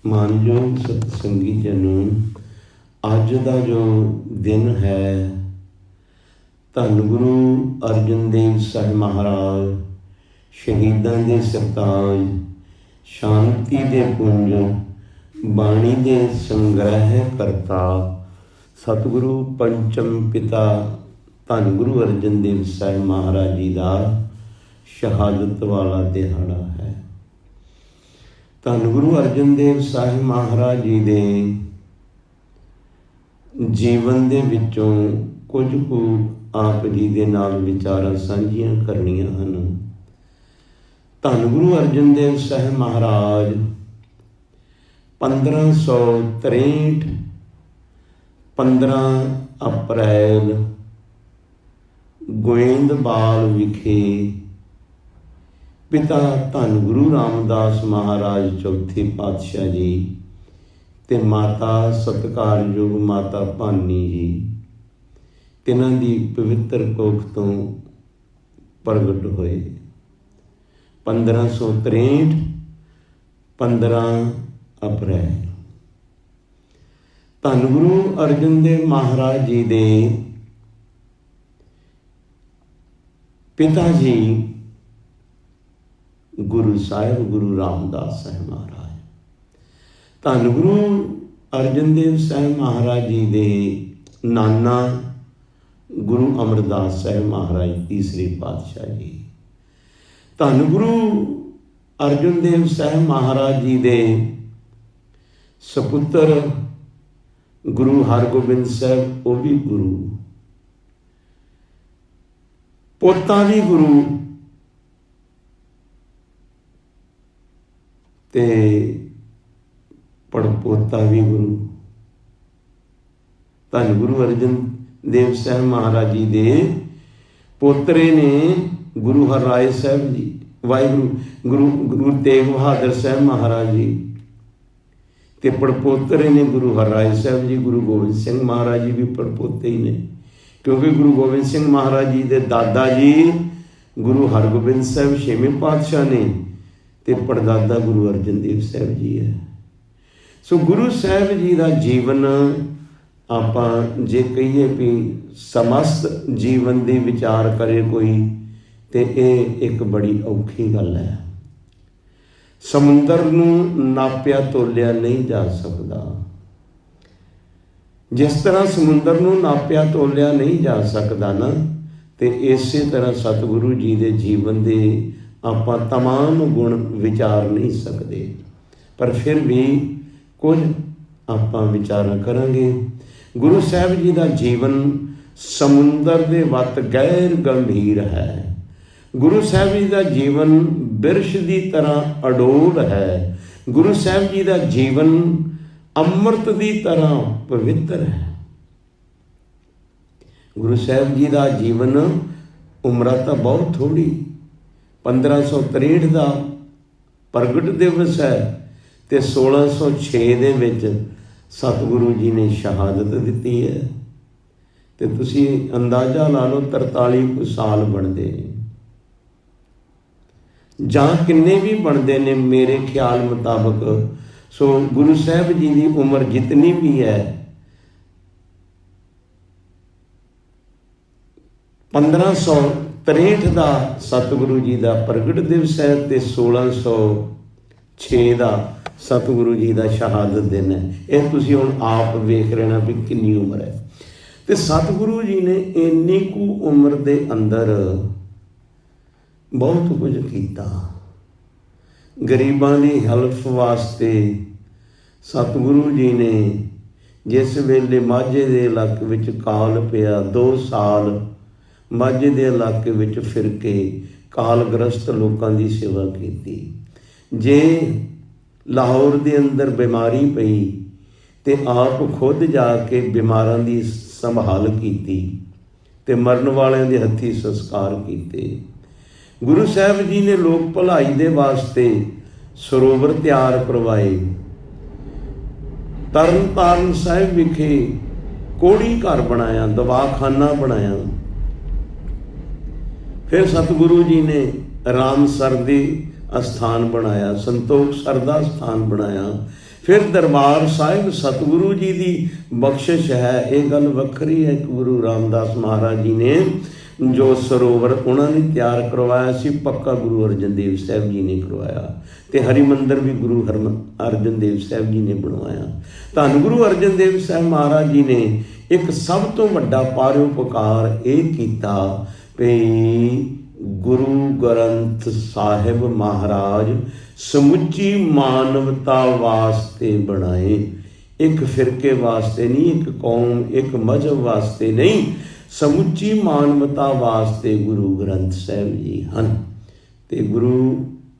ਮਾਨਯੋਗ ਸਤਸੰਗੀ ਜਨੋ, ਅੱਜ ਦਾ ਜੋ ਦਿਨ ਹੈ, ਧੰਨ ਗੁਰੂ ਅਰਜਨ ਦੇਵ ਸਾਹਿਬ ਮਹਾਰਾਜ ਸ਼ਹੀਦਾਂ ਦੇ ਸਰਤਾਜ, ਸ਼ਾਂਤੀ ਦੇ ਪੁੰਜ, ਬਾਣੀ ਦੇ ਸੰਗ੍ਰਹਿ ਕਰਤਾ, ਸਤਿਗੁਰੂ ਪੰਚਮ ਪਿਤਾ ਧੰਨ ਗੁਰੂ ਅਰਜਨ ਦੇਵ ਸਾਹਿਬ ਮਹਾਰਾਜ ਜੀ ਦਾ ਸ਼ਹਾਦਤ ਵਾਲਾ ਦਿਹਾੜਾ ਹੈ। ਧੰਨ ਗੁਰੂ ਅਰਜਨ ਦੇਵ ਸਾਹਿਬ ਮਹਾਰਾਜ ਜੀ ਦੇ ਜੀਵਨ ਦੇ ਵਿੱਚੋਂ ਕੁਝ ਕੁ ਆਪ ਜੀ ਦੇ ਨਾਲ ਵਿਚਾਰਾਂ ਸਾਂਝੀਆਂ ਕਰਨੀਆਂ ਹਨ। ਧੰਨ ਗੁਰੂ ਅਰਜਨ ਦੇਵ ਸਾਹਿਬ ਮਹਾਰਾਜ 1563 15 ਅਪ੍ਰੈਲ ਗੋਇੰਦਵਾਲ ਵਿਖੇ ਪਿਤਾ ਧੰਨ ਗੁਰੂ ਰਾਮਦਾਸ ਮਹਾਰਾਜ ਚੌਥੇ ਪਾਤਸ਼ਾਹ ਜੀ ਤੇ ਮਾਤਾ ਸਤਿਕਾਰਯੋਗ ਮਾਤਾ ਭਾਨੀ ਜੀ, ਤਿੰਨਾਂ ਦੀ ਪਵਿੱਤਰ ਕੋਖ ਤੋਂ ਪ੍ਰਗਟ ਹੋਏ। 1563 15 ਅਪ੍ਰੈਲ ਧੰਨ ਗੁਰੂ ਅਰਜਨ ਦੇਵ ਮਹਾਰਾਜ ਜੀ ਦੇ ਪਿਤਾ ਜੀ ਗੁਰੂ ਸਾਹਿਬ ਗੁਰੂ ਰਾਮਦਾਸ ਸਾਹਿਬ ਮਹਾਰਾਜ, ਧੰਨ ਗੁਰੂ ਅਰਜਨ ਦੇਵ ਸਾਹਿਬ ਮਹਾਰਾਜ ਜੀ ਦੇ ਨਾਨਾ ਗੁਰੂ ਅਮਰਦਾਸ ਸਾਹਿਬ ਮਹਾਰਾਜ ਤੀਸਰੇ ਪਾਤਸ਼ਾਹ ਜੀ, ਧੰਨ ਗੁਰੂ ਅਰਜਨ ਦੇਵ ਸਾਹਿਬ ਮਹਾਰਾਜ ਜੀ ਦੇ ਸਪੁੱਤਰ ਗੁਰੂ ਹਰਗੋਬਿੰਦ ਸਾਹਿਬ, ਉਹ ਵੀ ਗੁਰੂ, ਪੋਤਾ ਵੀ ਗੁਰੂ ਤੇ ਪੜਪੋਤਾ ਵੀ ਗੁਰੂ। ਧੰਨ ਗੁਰੂ ਅਰਜਨ ਦੇਵ ਸਾਹਿਬ ਮਹਾਰਾਜ ਜੀ ਦੇ ਪੋਤਰੇ ਨੇ ਗੁਰੂ ਹਰਿਰਾਏ ਸਾਹਿਬ ਜੀ, ਵਾਹਿਗੁਰੂ ਗੁਰੂ ਤੇਗ ਬਹਾਦਰ ਸਾਹਿਬ ਮਹਾਰਾਜ ਜੀ, ਤੇ ਪੜਪੋਤਰੇ ਨੇ ਗੁਰੂ ਹਰਿਰਾਏ ਸਾਹਿਬ ਜੀ। ਗੁਰੂ ਗੋਬਿੰਦ ਸਿੰਘ ਮਹਾਰਾਜ ਜੀ ਵੀ ਪੜਪੋਤੇ ਹੀ ਨੇ, ਕਿਉਂਕਿ ਗੁਰੂ ਗੋਬਿੰਦ ਸਿੰਘ ਮਹਾਰਾਜ ਜੀ ਦੇ ਦਾਦਾ ਜੀ ਗੁਰੂ ਹਰਗੋਬਿੰਦ ਸਾਹਿਬ ਛੇਵੇਂ ਪਾਤਸ਼ਾਹ ਨੇ ਤੇ ਪੜਦਾਦਾ ਗੁਰੂ ਅਰਜਨ ਦੇਵ ਸਾਹਿਬ ਜੀ ਹੈ। ਸੋ ਗੁਰੂ ਸਾਹਿਬ ਜੀ ਦਾ ਜੀਵਨ ਆਪਾਂ ਜੇ ਕਹੀਏ ਵੀ ਸਮਸਤ ਜੀਵਨ ਦੇ ਵਿਚਾਰ ਕਰੇ ਕੋਈ, ਤੇ ਇਹ ਇੱਕ ਬੜੀ ਔਖੀ ਗੱਲ ਹੈ। ਸਮੁੰਦਰ ਨੂੰ ਨਾਪਿਆ ਤੋਲਿਆ ਨਹੀਂ ਜਾ ਸਕਦਾ। ਜਿਸ ਤਰ੍ਹਾਂ ਸਮੁੰਦਰ ਨੂੰ ਨਾਪਿਆ ਤੋਲਿਆ ਨਹੀਂ ਜਾ ਸਕਦਾ ਨਾ, ਤੇ ਇਸੇ ਤਰ੍ਹਾਂ ਸਤਿਗੁਰੂ ਜੀ ਦੇ ਜੀਵਨ ਦੇ ਆਪਾਂ ਤਮਾਮ ਗੁਣ ਵਿਚਾਰ ਨਹੀਂ ਸਕਦੇ, ਪਰ ਫਿਰ ਵੀ ਕੁਝ ਆਪਾਂ ਵਿਚਾਰਾਂ ਕਰਾਂਗੇ। ਗੁਰੂ ਸਾਹਿਬ ਜੀ ਦਾ ਜੀਵਨ ਸਮੁੰਦਰ ਦੇ ਵੱਤ ਗਹਿਰ ਗੰਭੀਰ ਹੈ। ਗੁਰੂ ਸਾਹਿਬ ਜੀ ਦਾ ਜੀਵਨ ਬਿਰਛ ਦੀ ਤਰ੍ਹਾਂ ਅਡੋਲ ਹੈ। ਗੁਰੂ ਸਾਹਿਬ ਜੀ ਦਾ ਜੀਵਨ ਅੰਮ੍ਰਿਤ ਦੀ ਤਰ੍ਹਾਂ ਪਵਿੱਤਰ ਹੈ। ਗੁਰੂ ਸਾਹਿਬ ਜੀ ਦਾ ਜੀਵਨ ਉਮਰਾਂ ਤਾਂ ਬਹੁਤ ਥੋੜੀ, 1563 ਦਾ ਪ੍ਰਗਟ ਦਿਵਸ ਹੈ ਤੇ 1606 ਦੇ ਵਿੱਚ ਸਤਿਗੁਰੂ ਜੀ ਨੇ ਸ਼ਹਾਦਤ ਦਿੱਤੀ ਹੈ। ਤੇ ਤੁਸੀਂ ਅੰਦਾਜ਼ਾ ਲਾ ਲਓ 43 ਕੁ ਸਾਲ ਬਣਦੇ ਨੇ, ਜਾਂ ਕਿੰਨੇ ਵੀ ਬਣਦੇ ਨੇ ਮੇਰੇ ਖਿਆਲ ਮੁਤਾਬਕ। ਸੋ ਗੁਰੂ ਸਾਹਿਬ ਜੀ ਦੀ ਉਮਰ ਜਿਤਨੀ ਵੀ ਹੈ, 1563 ਦਾ ਸਤਿਗੁਰੂ ਜੀ ਦਾ ਪ੍ਰਗਟ ਦਿਵਸ ਹੈ ਤੇ 1606 ਦਾ ਸਤਿਗੁਰੂ ਜੀ ਦਾ ਸ਼ਹਾਦਤ ਦਿਨ ਹੈ। ਇਹ ਤੁਸੀਂ ਹੁਣ ਆਪ ਵੇਖ ਲੈਣਾ ਵੀ ਕਿੰਨੀ ਉਮਰ ਹੈ। ਤੇ ਸਤਿਗੁਰੂ ਜੀ ਨੇ ਇੰਨੀ ਕੁ ਉਮਰ ਦੇ ਅੰਦਰ ਬਹੁਤ ਕੁਝ ਕੀਤਾ। ਗਰੀਬਾਂ ਦੀ ਹੈਲਪ ਵਾਸਤੇ ਸਤਿਗੁਰੂ ਜੀ ਨੇ, ਜਿਸ ਵੇਲੇ ਮਾਝੇ ਦੇ ਇਲਾਕੇ ਵਿੱਚ ਕਾਲ ਪਿਆ, 2 ਸਾਲ ਮਾਝੇ ਦੇ ਇਲਾਕੇ ਵਿੱਚ ਫਿਰ ਕੇ ਕਾਲਗ੍ਰਸਤ ਲੋਕਾਂ ਦੀ ਸੇਵਾ ਕੀਤੀ। ਜੇ ਲਾਹੌਰ ਦੇ ਅੰਦਰ ਬਿਮਾਰੀ ਪਈ ਤੇ ਆਪ ਖੁਦ ਜਾ ਕੇ ਬਿਮਾਰਾਂ ਦੀ ਸੰਭਾਲ ਕੀਤੀ ਤੇ ਮਰਨ ਵਾਲਿਆਂ ਦੇ ਹੱਥੀਂ ਸੰਸਕਾਰ ਕੀਤੇ। ਗੁਰੂ ਸਾਹਿਬ ਜੀ ਨੇ ਲੋਕ ਭਲਾਈ ਦੇ ਵਾਸਤੇ ਸਰੋਵਰ ਤਿਆਰ ਕਰਵਾਏ। ਤਰਨਤਾਰਨ ਸਾਹਿਬ ਵਿਖੇ ਕੋੜੀ ਘਰ ਬਣਾਇਆ, ਦਵਾਖਾਨਾ ਬਣਾਇਆ। ਫਿਰ ਸਤਿਗੁਰੂ ਜੀ ਨੇ ਰਾਮਸਰ ਦੇ ਅਸਥਾਨ ਬਣਾਇਆ, ਸੰਤੋਖ ਸਰ ਦਾ ਸਥਾਨ ਬਣਾਇਆ। फिर दरबार साहिब सतगुरु जी की बख्शिश है। ये गल वखरी है। गुरु रामदास महाराज जी ने जो सरोवर उन्होंने तैयार करवाया सी, पक्का गुरु अर्जन देव साहब जी ने करवाया। तो हरिमंदिर भी गुरु अर्जन देव साहब जी ने बनवाया। धन गुरु अर्जन देव साहब महाराज जी ने एक सब तो वड्डा पारोपकार ये किया भी गुरु ग्रंथ साहिब महाराज समुची मानवता वास्ते बनाए। एक फिरके वास्ते नहीं, एक कौम एक मजहब वास्ते नहीं, समुची मानवता वास्ते गुरु ग्रंथ साहिब जी हैं। तो गुरु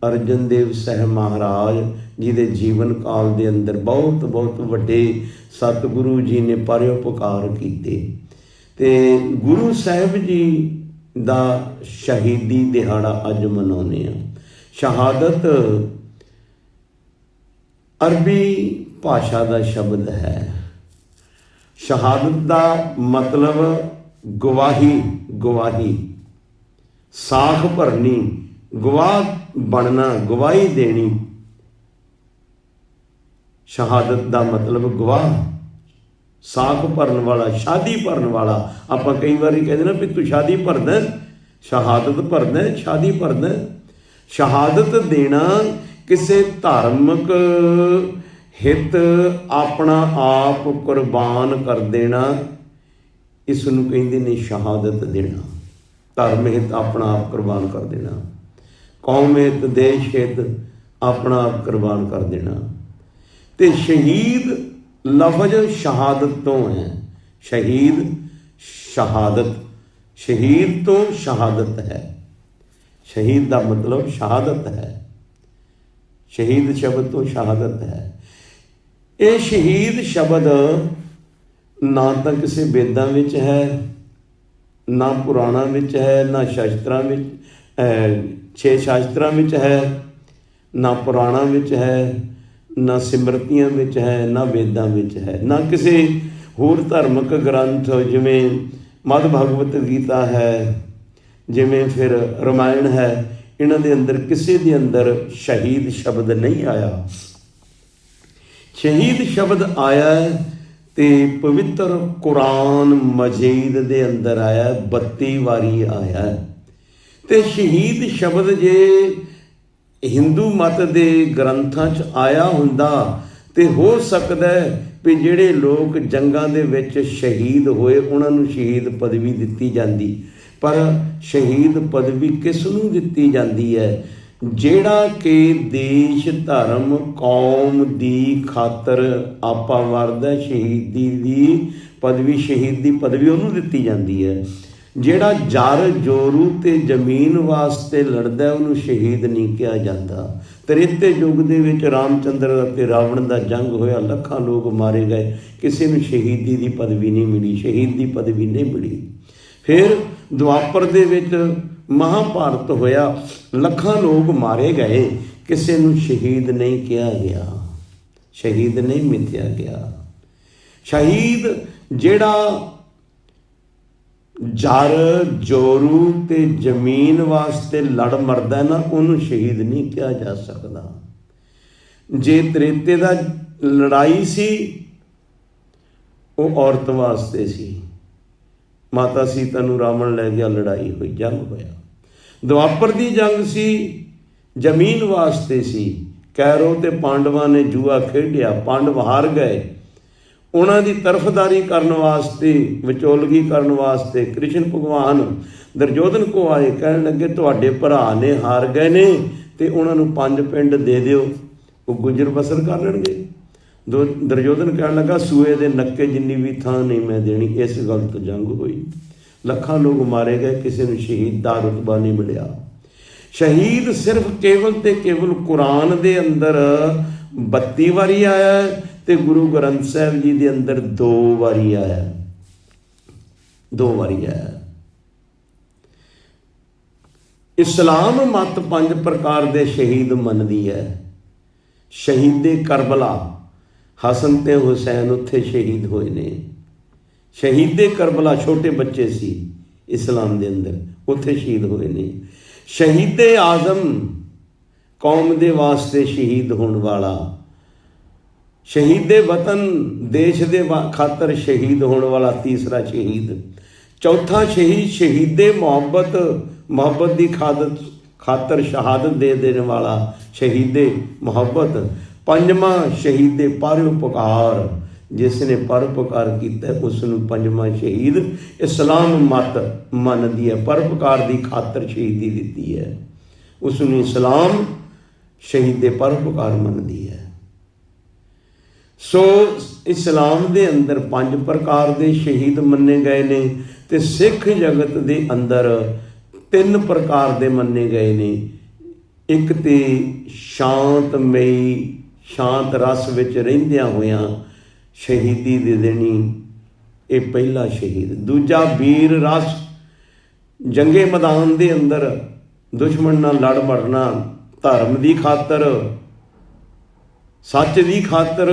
अर्जन देव साहब महाराज जी के जीवन काल के अंदर बहुत बहुत वड्डे सतगुरु जी ने परोपकार किए। ते गुरु साहिब जी दा शहीदी दिहाड़ा अज मनाने। शहादत अरबी भाषा का शब्द है। शहादत का मतलब गवाही, गवाही, साख भरनी, गवाह बनना, गवाही देनी। शहादत का मतलब गवाह, साख भरन वाला, शादी भरन वाला। आप कई बार कहते ना भी तू शादी भरदा, शहादत भरदा, शादी भरदा। शहादत देना किसी धार्मिक हित अपना आप कुर्बान कर देना, इसनूं कहंदे ने शहादत देना। धर्म हित अपना आप कुर्बान कर देना, कौम हित देश हित अपना आप कुर्बान कर देना। तो शहीद लफज शहादत तो है। शहीद शहादत, शहीद तो शहादत है। शहीद का मतलब शहादत है। शहीद शब्द तो शहादत है। ये शहीद शब्द ना तो किसी वेदां विच है, ना पुराणां विच है, ना शास्त्रां विच, 6 शास्त्रां विच है, ना पुराणां विच है, ना सिमरतियां विच है, ना वेदां विच है, ना किसी होर धार्मिक ग्रंथ जिमें मद भगवत गीता है, जिमें फिर रामायण है, इन्हां दे अंदर किसी दे अंदर शहीद शब्द नहीं आया। शहीद शब्द आया है तो पवित्र कुरान मजीद दे अंदर आया, 32 वारी आया है। तो शहीद शब्द जे हिंदू मत के ग्रंथां च आया हुंदा तो हो सकता है भी जिहड़े लोग जंगां दे विच शहीद होए उन्हां नूं शहीद पदवी दित्ती जांदी। पर शहीद पदवी किस नूं दित्ती जांदी है? जिहड़ा कि देश धर्म कौम दी खातर आपा मरदा, शहीदी दी पदवी, शहीद दी पदवी उन्होंने दित्ती जाती है। जिहड़ा जर जोरू ते जमीन वास्ते लड़दा उन्होंने शहीद नहीं कहा जाता। त्रेते युग दे विच रामचंद्र अते रावण का जंग होया, लखां लोग मारे गए, किसी नूं शहीदी दी पदवी नहीं मिली, शहीद दी पदवी नहीं मिली। फिर द्वापर दे विच महाभारत होया, लखां लोग मारे गए, किसी नूं शहीद नहीं कहा गया, शहीद नहीं मिथिया गया। शहीद जिहड़ा जर जोरू ते जमीन वास्ते लड़ मरदा ना, उन्होंने शहीद नहीं कहा जा सकता। जे त्रेते दा लड़ाई सी वो औरत वास्ते सी, माता सीता नूं रावण लै गया, लड़ाई हुई, जंग होया। द्वापर दी जंग सी जमीन वास्ते सी, कैरो ते पांडवां ने जुआ खेडिया, पांडव हार गए। उन्हां दी तरफदारी करन वास्ते, विचोलगी करन वास्ते कृष्ण भगवान दुर्योधन को आए, कहण लगे तुहाडे भरा ने हार गए ने ते उन्हां नूं 5 पिंड दे दिओ, वो गुजर बसर कर लैणगे। दुर्योधन कहण लगा सूए दे नक्के जिन्नी भी थां नहीं मैं देनी। इस गल तो जंग हुई, लखां लोग मारे गए, किसी नूं शहीद दा रुतबा नहीं मिलिया। शहीद सिर्फ केवल ते केवल कुरान दे अंदर 32 वारी आया ते गुरु ग्रंथ साहिब जी दे अंदर 2 वारी आया, 2 वारी आया। इस्लाम मत 5 प्रकार दे शहीद मनदी है। शहीदे करबला, हसन ते हुसैन उत्थे शहीद होए ने। शहीदे करबला छोटे बच्चे सी इस्लाम दे अंदर, उत्थे शहीद होए ने। शहीदे आजम कौम दे वास्ते शहीद होने वाला, शहीदे वतन देश के खातर शहीद होने वाला तीसरा शहीद। चौथा शहीद शहीदे मुहब्बत की खातर शहादत दे देने वाला शहीदे मुहब्बत। पंजवां शहीदे परोपकार, जिसने परोपकार किया उसनूं पंजवां शहीद इस्लाम मत मनदी है, परोपकार की खातर शहीदी दी है, उसनूं इस्लाम शहीदे परोपकार मनदी है। सो इस्लाम के अंदर 5 प्रकार के शहीद मन्ने गए ने, ते सिख जगत के अंदर 3 प्रकार के मन्ने गए ने। एक तो शांतमई शांत रस विच रहिंदियां होइयां शहीदी दे देनी, ये पहला शहीद। दूजा वीर रस, जंगे मैदान के अंदर दुश्मन नाल लड़ मरना, धर्म की खातर, सच की खातर,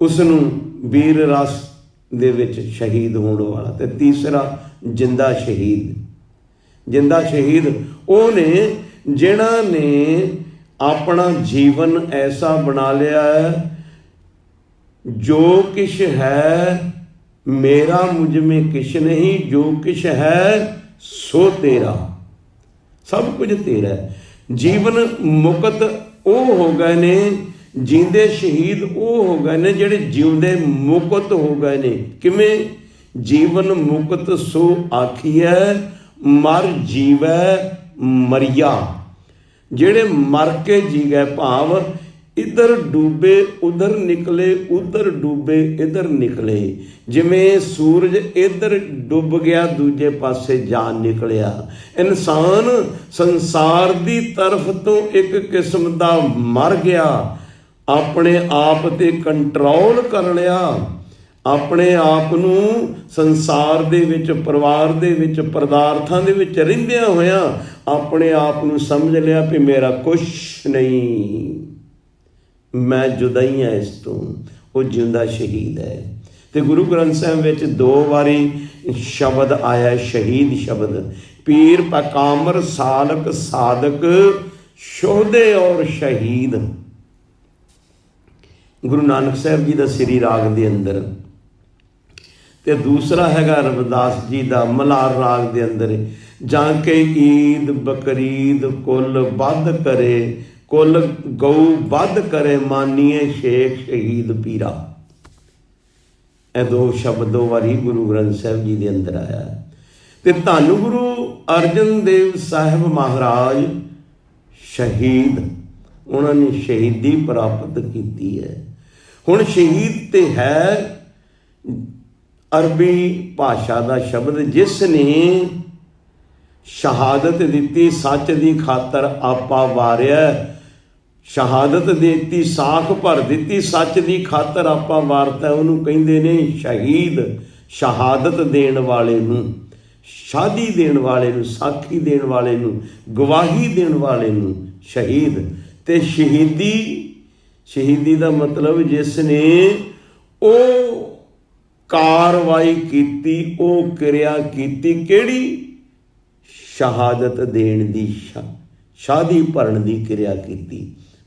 उसनूं वीर रस दे विच शहीद होने वाला। ते तीसरा जिंदा शहीद। जिंदा शहीद वो ने जिन्हां ने अपना जीवन ऐसा बना लिया है, जो किश है मेरा मुझ में किश नहीं, जो किश है सो तेरा, सब कुछ तेरा है। जीवन मुक्त वो हो गए ने, जींदे शहीद वो हो गए ने जिहड़े जीवंदे मुक्त हो गए ने। किवें? जीवन मुक्त सो आखिए मर जीवै मरिया। जिहड़े मर के जी गए, भाव इधर डूबे उधर निकले, उधर डूबे इधर निकले। जिमें सूरज इधर डुब गया दूजे पासे जान निकलिया। इंसान संसार की तरफ तो एक किस्म का मर गया, अपने आप ते कंट्रोल कर लिया, अपने आप नूं संसार दे विच, परिवार दे विच, पदार्थां दे विच रहिंदियां होइयां अपने आप नूं समझ लिया कि मेरा कुछ नहीं, मैं जुदा ही हाँ इस तो। वो जिंदा शहीद है। तो गुरु ग्रंथ साहिब विच 2 बारी शब्द आया शहीद शब्द। पीर पैकामर सालक साधक शोहदे और शहीद। गुरु नानक साहब जी का श्री राग के अंदर, ते दूसरा हैगा रविदास जी का मल्हार राग के अंदर। जाके ईद बकरीद कुल बद करे, कुल गऊ बद करे, मानिए शेख शहीद पीरा। यह 2 शब्द 2 बारी गुरु ग्रंथ साहिब जी के अंदर आया। ते धन गुरु अर्जन देव साहिब महाराज शहीद, उन्होंने शहीदी प्राप्त की है। हुण शहीद ते है अरबी भाषा का शब्द, जिसने शहादत दी, सच की खातर आपा वारिया, शहादत देती, साख भर दी, सच की खातर आपा वारता, उन्होंने कहते ने शहीद। शहादत देण वाले नूं, शादी देण वाले नूं, साखी देण वाले नूं, गवाही देण वाले नूं शहीद। ते शहीदी, शहीदी का मतलब जिसने ओ कार्रवाई की, ओ क्रिया की, केड़ी? शहादत देण दी, शादी भरन की क्रिया की।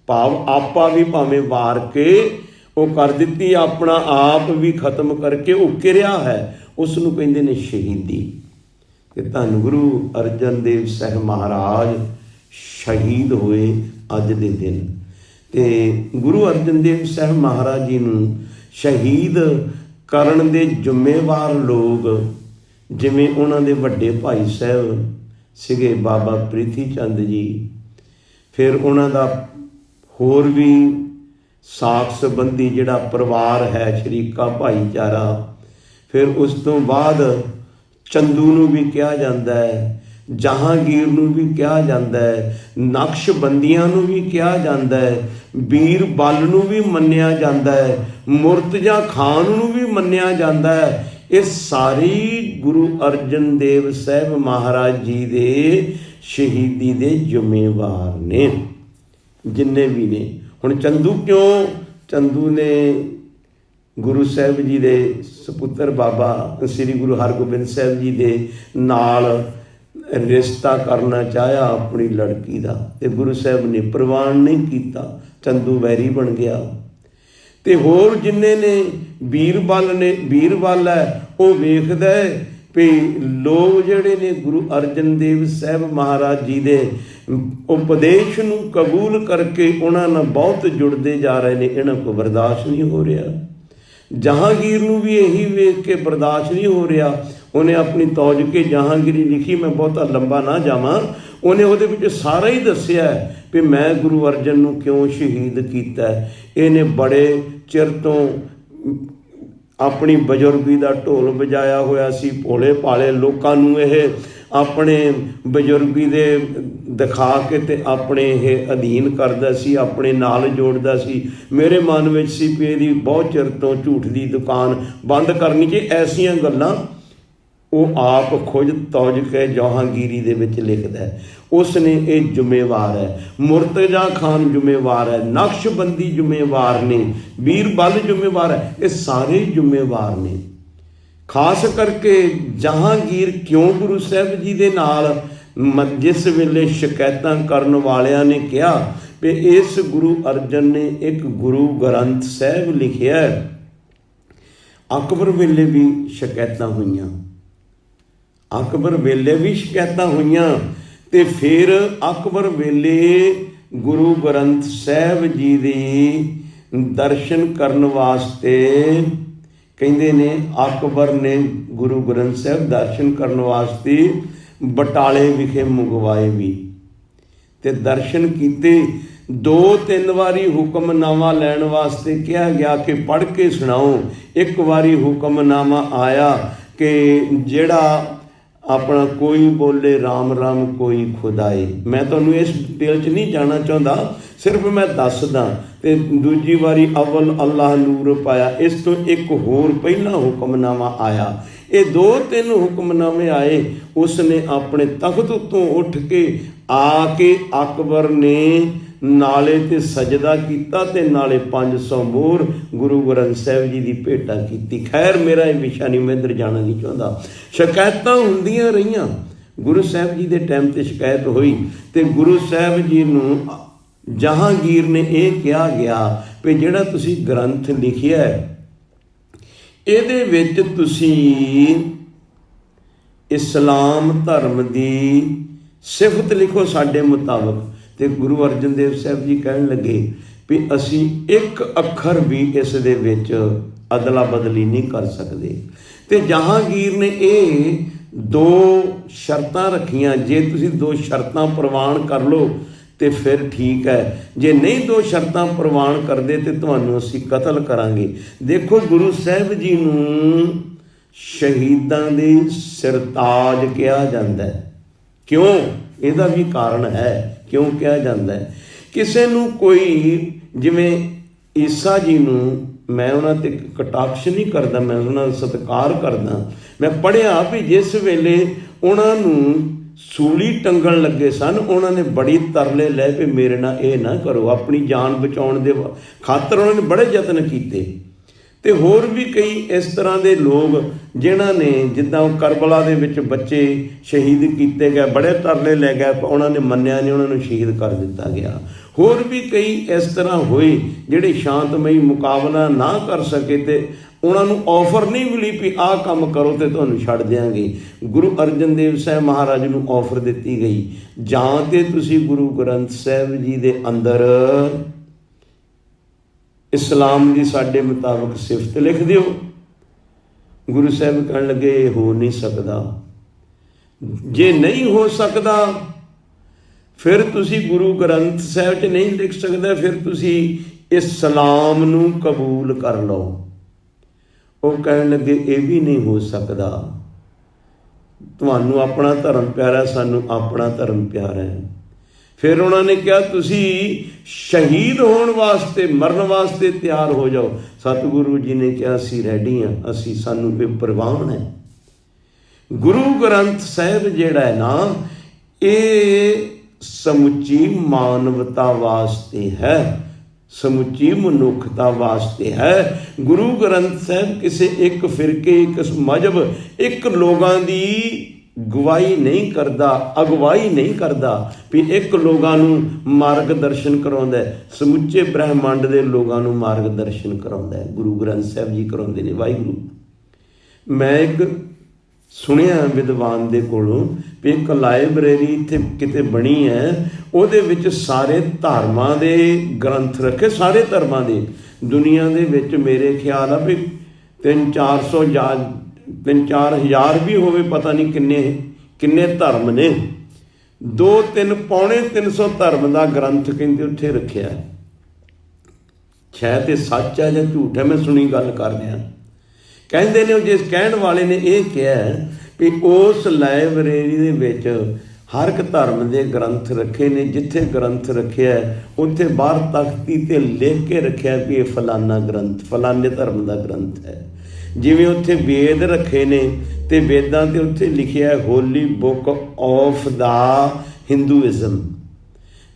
भाव आपा भी भावें वार के वो कर दी, अपना आप भी खत्म करके वो क्रिया है, उसनूं कहंदे ने शहीदी। ते धन गुरु अर्जन देव साहिब महाराज शहीद होए अज दे दिन। ते गुरु अर्जन देव साहिब महाराज जी नूं शहीद करन दे जिम्मेवार लोग, जिवें उन्हां दे वड्डे भाई साहब सीगे बाबा प्रीति चंद जी, फिर उन्हां दा होर भी साख संबंधी जिहड़ा परिवार है, शरीका भाईचारा, फिर उस तो बाद चंदू नूं भी कहा जाता है, जहांगीर नूं भी कहा जाता है, नक्शबंदियां नूं भी कहा जाता है, बीर बल नूं भी मन्निया जाता है, मुर्तजा खान नूं भी मन्निया जाता है। ये सारी गुरु अर्जन देव साहिब महाराज जी दे शहीदी दे जिम्मेवार ने, जिन्ने भी ने। हुण चंदू क्यों? चंदू ने गुरु साहिब जी दे सपुत्र बाबा श्री गुरु हरगोबिंद साहिब जी दे नाल रिश्ता करना चाहया अपनी लड़की का, तो गुरु साहब ने प्रवान नहीं किया, चंदू बैरी बन गया। तो होर जिन्ने ने वीरबल है वो वेखदा है भी लोग जिहड़े ने गुरु अर्जन देव साहब महाराज जी दे उपदेश नूं कबूल करके उन्हां नाल बहुत जुड़ते जा रहे हैं, इन्हां को बर्दाश्त नहीं हो रहा। जहांगीर नूं भी यही वेख के बर्दाश्त नहीं हो रहा, उन्हें अपनी तौज के जहांगीरी लिखी, मैं बहुता लंबा ना जावां, उन्हें उहदे विच सारा ही दस्सिया भी मैं गुरु अर्जन नूं क्यों शहीद कीता। इहने बड़े चिर तो अपनी बजुर्गी का ढोल बजाया होया सी, भोले भाले लोकां नूं इह अपने बजुर्गी दे दिखा के ते अपने यह अधीन करदा सी, अपने नाल जोड़दा सी। मेरे मन में सी भी इहदी बहुत चिर तो झूठ की दुकान बंद करनी चाहिए। ऐसियां गल्लां वो आप खुद तौज के जहांगीरी दे विच लिखदा है। उसने ये जिम्मेवार है, मुर्तजा खान जिम्मेवार है, नक्शबंदी जिम्मेवार ने, बीरबल जिम्मेवार है, ये सारे जिम्मेवार ने। खास करके जहांगीर क्यों गुरु साहब जी दे नाल जिस वेले शिकायतां करन वालियां ने कहा भी इस गुरु अर्जन ने एक गुरु ग्रंथ साहब लिखिया, अकबर वेले भी शिकायतां हुईयां, अकबर वेले भी शिकायतां हुईयां, ते फिर अकबर वेले गुरु ग्रंथ साहब जी दी दर्शन करन वास्ते कहंदे ने अकबर ने गुरु ग्रंथ साहब दर्शन करन वास्ते बटाले विखे मंगवाए भी, ते दर्शन कीते। 2-3 वारी हुक्मनामा लैण वास्ते कहा गया कि पढ़ के सुनाओ। एक वारी हुक्मनामा आया कि जेड़ा अपना कोई बोले राम राम कोई खुदाए। मैं तुहानूं इस डिटेल च नहीं जाना चाहता, सिर्फ मैं दसदा। ते दूजी वारी अव्वल अल्लाह नूर पाया। इस तो एक होर पहला हुक्मनामा आया। ये 2-3 हुक्मनामे आए। उसने अपने तख्त उत्तों उठ के आके अकबर ने नाले ते सजदा कीता ते नाले 500 मोहर गुरु ग्रंथ साहब जी की भेटा की। खैर मेरा ये विषय नहीं, मैं इधर जाना नहीं चाहता। शिकायतां हुंदियां रहियां। गुरु साहब जी के टाइम ते शिकायत हुई तो गुरु साहब जी नूं जहांगीर ने यह कहा गया भी जिहड़ा तुसीं ग्रंथ लिखिया है इहदे विच तुसीं इस्लाम धर्म की सिफत लिखो साडे मुताबक। तो गुरु अर्जन देव साहब जी कहन लगे भी असी एक अखर भी इस दे विच अदला बदली नहीं कर सकते। तो जहांगीर ने ये 2 शर्तां रखियां, जे तुसीं 2 शर्तां प्रवान कर लो तो फिर ठीक है, जे नहीं 2 शर्तां प्रवान करते तो तुहानूं असीं कतल करांगे। देखो गुरु साहब जी नूं शहीदां दे सिरताज कहा जाता है। क्यों? इहदा भी कारण है क्यों कहा जाता है। किसी नूं कोई जिवें ईसा जी नूं मैं उन्हां ते कटाक्ष नहीं करता, मैं उन्हां दा सत्कार करदा। मैं पढ़िया भी जिस वेले उन्हां नूं सूली टंगण लगे सन उन्होंने बड़ी तरले लै भी मेरे नाल ये ना करो, अपनी जान बचाउण दे खातर उन्होंने बड़े यतन किए। तो होर भी कई इस तरह के लोग जिन्हां ने जिद्दां करबला दे विच बच्चे शहीद किए गए, बड़े तरले लै गए, उन्होंने मन्निया नहीं, उन्होंने शहीद कर दिता गया। होर भी कई इस तरह होए जिहड़े शांतमई मुकाबला ना कर सके ते उन्होंने ऑफर नहीं मिली भी आह काम करो तो तुहानूं छड्ड देंगे। गुरु अर्जन देव साहब महाराज नूं ऑफर दी गई, जां ते तुसीं गुरु ग्रंथ साहब जी दे अंदर इस्लाम की साडे मुताबक सिफत लिख दिओ। गुरु साहब कहण लगे हो नहीं सकता। जे नहीं हो सकता फिर तुसीं गुरु ग्रंथ साहब च नहीं लिख सकते, फिर तुसीं इस्लाम नूं कबूल कर लो। वो कहण लगे ये भी नहीं हो सकता, तुहानूं अपना धर्म प्यारा, सानूं अपना धर्म प्यारा है। फिर उन्होंने कहा तुसी शहीद होने वास्ते मरन वास्ते तैयार हो जाओ। सतगुरु जी ने कहा असी रेडी हाँ, असी सानू कोई प्रवान है। गुरु ग्रंथ साहब जिहड़ा है ना ये समुची मानवता वास्ते है, समुची मनुखता वास्ते है। गुरु ग्रंथ साहब किसी एक फिरके, एक मजहब, एक लोगों की ਗਵਾਹੀ ਨਹੀਂ ਕਰਦਾ, ਅਗਵਾਈ ਨਹੀਂ ਕਰਦਾ, ਵੀ ਇੱਕ ਲੋਕਾਂ ਨੂੰ ਮਾਰਗਦਰਸ਼ਨ ਕਰਾਉਂਦਾ, ਸਮੁੱਚੇ ਬ੍ਰਹਿਮੰਡ ਦੇ ਲੋਕਾਂ ਨੂੰ ਮਾਰਗਦਰਸ਼ਨ ਕਰਾਉਂਦਾ। ਗੁਰੂ ਗ੍ਰੰਥ ਸਾਹਿਬ ਜੀ ਕਰਾਉਂਦੇ ਨੇ। ਵਾਹਿਗੁਰੂ, ਮੈਂ ਇੱਕ ਸੁਣਿਆ ਵਿਦਵਾਨ ਦੇ ਕੋਲੋਂ ਵੀ ਇੱਕ ਲਾਇਬ੍ਰੇਰੀ ਇੱਥੇ ਕਿਤੇ ਬਣੀ ਹੈ, ਉਹਦੇ ਵਿੱਚ ਸਾਰੇ ਧਰਮਾਂ ਦੇ ਗ੍ਰੰਥ ਰੱਖੇ, ਸਾਰੇ ਧਰਮਾਂ ਦੇ। ਦੁਨੀਆ ਦੇ ਵਿੱਚ ਮੇਰੇ ਖਿਆਲ ਆ ਵੀ 3-4 ਹਜ਼ਾਰ ਵੀ ਹੋਵੇ, ਪਤਾ ਨਹੀਂ ਕਿੰਨੇ ਧਰਮ ਨੇ। 2-3 ਪੌਣੇ 300 ਧਰਮ ਦਾ ਗ੍ਰੰਥ ਕਹਿੰਦੇ ਉੱਥੇ ਰੱਖਿਆ। ਸ਼ਾਇਦ ਇਹ ਸੱਚ ਹੈ ਜਾਂ ਝੂਠ ਹੈ, ਮੈਂ ਸੁਣੀ ਗੱਲ ਕਰ ਰਿਹਾ। ਕਹਿੰਦੇ ਨੇ, ਜਿਸ ਕਹਿਣ ਵਾਲੇ ਨੇ ਇਹ ਕਿਹਾ ਵੀ ਉਸ ਲਾਇਬ੍ਰੇਰੀ ਦੇ ਵਿੱਚ ਹਰ ਇੱਕ ਧਰਮ ਦੇ ਗ੍ਰੰਥ ਰੱਖੇ ਨੇ। ਜਿੱਥੇ ਗ੍ਰੰਥ ਰੱਖਿਆ ਉੱਥੇ ਬਾਹਰ ਤਖਤੀ 'ਤੇ ਲਿਖ ਕੇ ਰੱਖਿਆ ਵੀ ਇਹ ਫਲਾਨਾ ਗ੍ਰੰਥ ਫਲਾਨੇ ਧਰਮ ਦਾ ਗ੍ਰੰਥ ਹੈ। ਜਿਵੇਂ ਉੱਥੇ ਵੇਦ ਰੱਖੇ ਨੇ ਅਤੇ ਵੇਦਾਂ 'ਤੇ ਉੱਥੇ ਲਿਖਿਆ holy book of the Hinduism.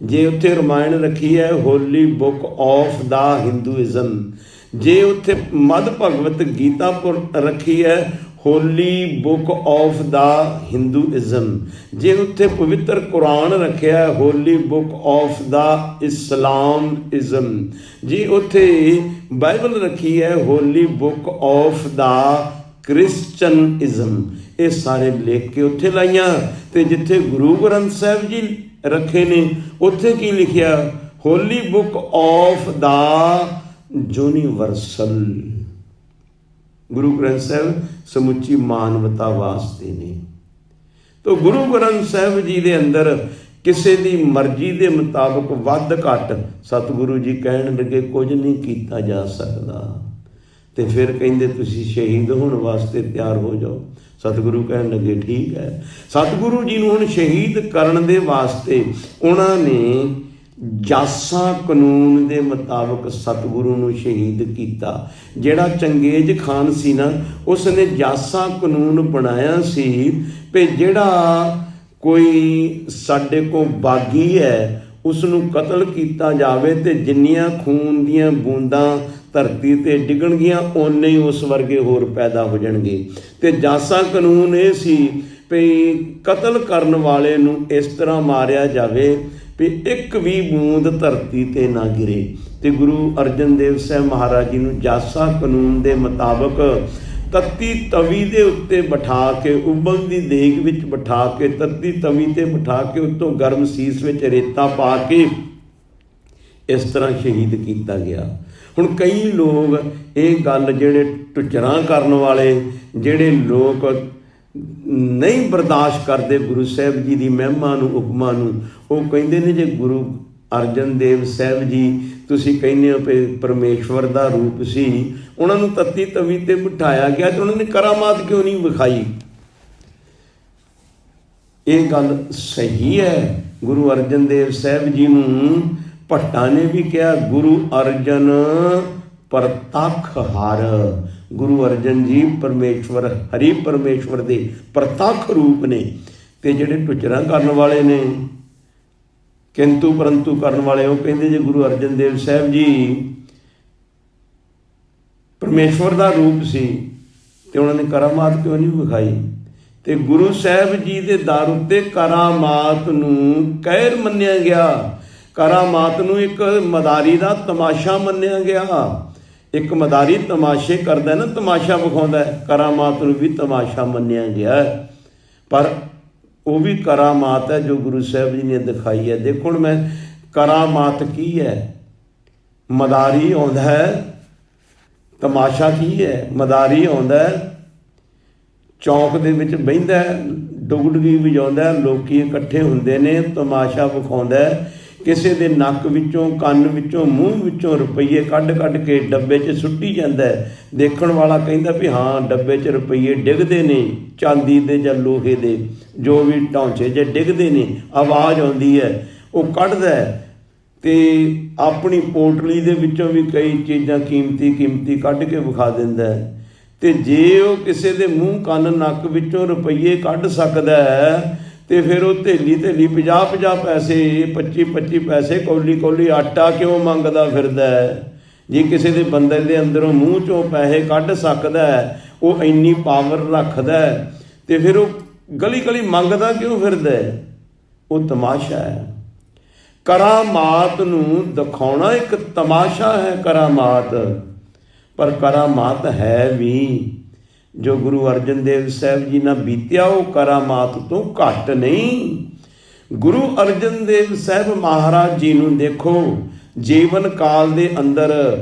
ਜੇ ਉੱਥੇ ਰਮਾਇਣ ਰੱਖੀ ਹੈ ਹੋਲੀ ਬੁੱਕ ਆਫ ਦਾ ਹਿੰਦੂਇਜ਼ਮ। ਜੇ ਉੱਥੇ ਮਦ ਭਗਵਤ ਗੀਤਾ ਰੱਖੀ ਹੈ ਹੋਲੀ ਬੁੱਕ ਆਫ ਦਾ ਹਿੰਦੂਇਜ਼ਮ। ਜੇ ਉੱਥੇ ਪਵਿੱਤਰ ਕੁਰਾਨ ਰੱਖਿਆ ਹੋਲੀ ਬੁੱਕ ਆਫ ਦਾ ਇਸਲਾਮਇਜ਼ਮ। ਜੇ ਉੱਥੇ ਬਾਈਬਲ ਰੱਖੀ ਹੈ ਹੋਲੀ ਬੁੱਕ ਆਫ ਦਾ ਕ੍ਰਿਸਚਨਇਜ਼ਮ। ਇਹ ਸਾਰੇ ਲਿਖ ਕੇ ਉੱਥੇ ਲਾਈਆਂ। ਅਤੇ ਜਿੱਥੇ ਗੁਰੂ ਗ੍ਰੰਥ ਸਾਹਿਬ ਜੀ ਰੱਖੇ ਨੇ ਉੱਥੇ ਕੀ ਲਿਖਿਆ? Holy book of the universal. Guru Granth Sahib ਸਮੁੱਚੀ ਮਾਨਵਤਾ ਵਾਸਤੇ ਨੇ। ਤਾਂ ਗੁਰੂ ਗ੍ਰੰਥ ਸਾਹਿਬ ਜੀ ਦੇ ਅੰਦਰ ਕਿਸੇ ਦੀ ਮਰਜ਼ੀ ਦੇ ਮੁਤਾਬਕ ਵੱਧ ਘੱਟ ਸਤਿਗੁਰੂ ਜੀ ਕਹਿਣ ਲੱਗੇ ਕੁਝ ਨਹੀਂ ਕੀਤਾ ਜਾ ਸਕਦਾ। ਅਤੇ ਫਿਰ ਕਹਿੰਦੇ ਤੁਸੀਂ ਸ਼ਹੀਦ ਹੋਣ ਵਾਸਤੇ ਤਿਆਰ ਹੋ ਜਾਓ। ਸਤਿਗੁਰੂ ਕਹਿਣ ਲੱਗੇ ਠੀਕ ਹੈ। ਸਤਿਗੁਰੂ ਜੀ ਨੂੰ ਹੁਣ ਸ਼ਹੀਦ ਕਰਨ ਦੇ ਵਾਸਤੇ ਉਹਨਾਂ ਨੇ ਜਾਸਾ ਕਾਨੂੰਨ ਦੇ ਮੁਤਾਬਕ ਸਤਿਗੁਰੂ ਨੂੰ ਸ਼ਹੀਦ ਕੀਤਾ। ਜਿਹੜਾ ਚੰਗੇਜ਼ ਖਾਨ ਸੀ ਨਾ, ਉਸ ਨੇ ਜਾਸਾ ਕਾਨੂੰਨ ਬਣਾਇਆ ਸੀ ਵੀ ਜਿਹੜਾ ਕੋਈ ਸਾਡੇ ਕੋਲ ਬਾਗੀ ਹੈ ਉਸ ਨੂੰ ਕਤਲ ਕੀਤਾ ਜਾਵੇ ਅਤੇ ਜਿੰਨੀਆਂ ਖੂਨ ਦੀਆਂ ਬੂੰਦਾਂ ਧਰਤੀ 'ਤੇ ਡਿੱਗਣਗੀਆਂ ਓਨੇ ਹੀ ਉਸ ਵਰਗੇ ਹੋਰ ਪੈਦਾ ਹੋ ਜਾਣਗੇ। ਅਤੇ ਜਾਸਾ ਕਾਨੂੰਨ ਇਹ ਸੀ ਵੀ ਕਤਲ ਕਰਨ ਵਾਲੇ ਨੂੰ ਇਸ ਤਰ੍ਹਾਂ ਮਾਰਿਆ ਜਾਵੇ ਵੀ ਇੱਕ ਵੀ ਬੂੰਦ ਧਰਤੀ 'ਤੇ ਨਾ ਗਿਰੇ। ਅਤੇ ਗੁਰੂ ਅਰਜਨ ਦੇਵ ਸਾਹਿਬ ਮਹਾਰਾਜ ਜੀ ਨੂੰ ਜਾਸਾ ਕਾਨੂੰਨ ਦੇ ਮੁਤਾਬਕ ਤੱਤੀ ਤਵੀ ਦੇ ਉੱਤੇ ਬਿਠਾ ਕੇ, ਉਬਲਦੀ ਦੇਗ ਵਿੱਚ ਬਿਠਾ ਕੇ, ਤੱਤੀ ਤਵੀ 'ਤੇ ਬਿਠਾ ਕੇ ਉੱਤੋਂ ਗਰਮ ਸੀਸ ਵਿੱਚ ਰੇਤਾ ਪਾ ਕੇ ਇਸ ਤਰ੍ਹਾਂ ਸ਼ਹੀਦ ਕੀਤਾ ਗਿਆ। ਹੁਣ ਕਈ ਲੋਕ ਇਹ ਗੱਲ, ਜਿਹੜੇ ਟੁੱਚਰਾਂ ਕਰਨ ਵਾਲੇ, ਜਿਹੜੇ ਲੋਕ ਨਹੀਂ ਬਰਦਾਸ਼ਤ ਕਰਦੇ ਗੁਰੂ ਸਾਹਿਬ ਜੀ ਦੀ ਮਹਿਮਾ ਨੂੰ, ਉਪਮਾ ਨੂੰ, ਉਹ ਕਹਿੰਦੇ ਨੇ ਜੇ ਗੁਰੂ ਅਰਜਨ ਦੇਵ ਸਾਹਿਬ ਜੀ ਤੁਸੀਂ ਕਹਿੰਦੇ ਹੋ ਕਿ ਪਰਮੇਸ਼ਵਰ ਦਾ ਰੂਪ ਸੀ, ਉਹਨਾਂ ਨੂੰ ਤੱਤੀ ਤਵੀ 'ਤੇ ਬਿਠਾਇਆ ਗਿਆ ਅਤੇ ਉਹਨਾਂ ਨੇ ਕਰਾਮਾਤ ਕਿਉਂ ਨਹੀਂ ਵਿਖਾਈ? ਇਹ ਗੱਲ ਸਹੀ ਹੈ। ਗੁਰੂ ਅਰਜਨ ਦੇਵ ਸਾਹਿਬ ਜੀ ਨੂੰ ਭੱਟਾਂ ਨੇ ਵੀ ਕਿਹਾ ਗੁਰੂ ਅਰਜਨ ਪ੍ਰਤੱਖ ਹਰ। ਗੁਰੂ ਅਰਜਨ ਜੀ ਪਰਮੇਸ਼ਵਰ, ਹਰੀ ਪਰਮੇਸ਼ਵਰ ਦੇ ਪ੍ਰਤੱਖ ਰੂਪ ਨੇ। ਅਤੇ ਜਿਹੜੇ ਟੁੱਚਰਾਂ ਕਰਨ ਵਾਲੇ ਨੇ, ਕਿੰਤੂ ਪਰੰਤੂ ਕਰਨ ਵਾਲੇ, ਉਹ ਕਹਿੰਦੇ ਜੇ ਗੁਰੂ ਅਰਜਨ ਦੇਵ ਸਾਹਿਬ ਜੀ ਪਰਮੇਸ਼ਵਰ ਦਾ ਰੂਪ ਸੀ ਅਤੇ ਉਹਨਾਂ ਨੇ ਕਰਾਮਾਤ ਕਿਉਂ ਨਹੀਂ ਵਿਖਾਈ? ਅਤੇ ਗੁਰੂ ਸਾਹਿਬ ਜੀ ਦੇ ਦਰ ਉੱਤੇ ਕਰਾਮਾਤ ਨੂੰ ਕਹਿਰ ਮੰਨਿਆ ਗਿਆ। ਕਰਾਮਾਤ ਨੂੰ ਇੱਕ ਮਦਾਰੀ ਦਾ ਤਮਾਸ਼ਾ ਮੰਨਿਆ ਗਿਆ। ਇੱਕ ਮਦਾਰੀ ਤਮਾਸ਼ੇ ਕਰਦਾ ਨਾ, ਤਮਾਸ਼ਾ ਵਿਖਾਉਂਦਾ, ਕਰਾਮਾਤ ਨੂੰ ਵੀ ਤਮਾਸ਼ਾ ਮੰਨਿਆ ਗਿਆ। ਪਰ ਉਹ ਵੀ ਕਰਾਮਾਤ ਹੈ ਜੋ ਗੁਰੂ ਸਾਹਿਬ ਜੀ ਨੇ ਦਿਖਾਈ ਹੈ। ਦੇਖੋ ਹੁਣ ਮੈਂ ਕਰਾਮਾਤ ਕੀ ਹੈ? ਮਦਾਰੀ ਆਉਂਦਾ ਹੈ, ਤਮਾਸ਼ਾ ਕੀ ਹੈ? ਮਦਾਰੀ ਆਉਂਦਾ ਚੌਂਕ ਦੇ ਵਿੱਚ ਬਹਿੰਦਾ, ਡੁਗਡੁਗੀ ਵਜਾਉਂਦਾ, ਲੋਕ ਇਕੱਠੇ ਹੁੰਦੇ ਨੇ, ਤਮਾਸ਼ਾ ਵਿਖਾਉਂਦਾ। ਕਿਸੇ ਦੇ ਨੱਕ ਵਿੱਚੋਂ, ਕੰਨ ਵਿੱਚੋਂ, ਮੂੰਹ ਵਿੱਚੋਂ ਰੁਪਈਏ ਕੱਢ ਕੱਢ ਕੇ ਡੱਬੇ 'ਚ ਸੁੱਟੀ ਜਾਂਦਾ। ਦੇਖਣ ਵਾਲਾ ਕਹਿੰਦਾ ਵੀ ਹਾਂ ਡੱਬੇ 'ਚ ਰੁਪਈਏ ਡਿੱਗਦੇ ਨੇ, ਚਾਂਦੀ ਦੇ ਜਾਂ ਲੋਹੇ ਦੇ, ਜੋ ਵੀ ਢਾਂਚੇ 'ਚ ਡਿੱਗਦੇ ਨੇ, ਆਵਾਜ਼ ਆਉਂਦੀ ਹੈ, ਉਹ ਕੱਢਦਾ ਅਤੇ ਆਪਣੀ ਪੋਟਲੀ ਦੇ ਵਿੱਚੋਂ ਵੀ ਕਈ ਚੀਜ਼ਾਂ ਕੀਮਤੀ ਕੱਢ ਕੇ ਵਿਖਾ ਦਿੰਦਾ। ਅਤੇ ਜੇ ਉਹ ਕਿਸੇ ਦੇ ਮੂੰਹ, ਕੰਨ, ਨੱਕ ਵਿੱਚੋਂ ਰੁਪਈਏ ਕੱਢ ਸਕਦਾ ਹੈ ਅਤੇ ਫਿਰ ਉਹ ਥੇਲੀ 50-50 ਪੈਸੇ, 25-25 ਪੈਸੇ, ਕੌਲੀ ਆਟਾ ਕਿਉਂ ਮੰਗਦਾ ਫਿਰਦਾ ਹੈ? ਜੇ ਕਿਸੇ ਦੇ ਬੰਦੇ ਦੇ ਅੰਦਰੋਂ ਮੂੰਹ 'ਚੋਂ ਪੈਸੇ ਕੱਢ ਸਕਦਾ ਹੈ, ਉਹ ਇੰਨੀ ਪਾਵਰ ਰੱਖਦਾ ਹੈ, ਅਤੇ ਫਿਰ ਉਹ ਗਲੀ ਗਲੀ ਮੰਗਦਾ ਕਿਉਂ ਫਿਰਦਾ ਹੈ? ਉਹ ਤਮਾਸ਼ਾ ਹੈ। ਕਰਾਮਾਤ ਨੂੰ ਦਿਖਾਉਣਾ ਇੱਕ ਤਮਾਸ਼ਾ ਹੈ ਕਰਾਮਾਤ, ਪਰ ਕਰਾਮਾਤ ਹੈ ਵੀ ਜੋ ਗੁਰੂ ਅਰਜਨ ਦੇਵ ਸਾਹਿਬ ਜੀ ਨਾਲ ਬੀਤਿਆ ਉਹ ਕਰਾਮਾਤ ਤੋਂ ਘੱਟ ਨਹੀਂ। ਗੁਰੂ ਅਰਜਨ ਦੇਵ ਸਾਹਿਬ ਮਹਾਰਾਜ ਜੀ ਨੂੰ ਦੇਖੋ, ਜੀਵਨ ਕਾਲ ਦੇ ਅੰਦਰ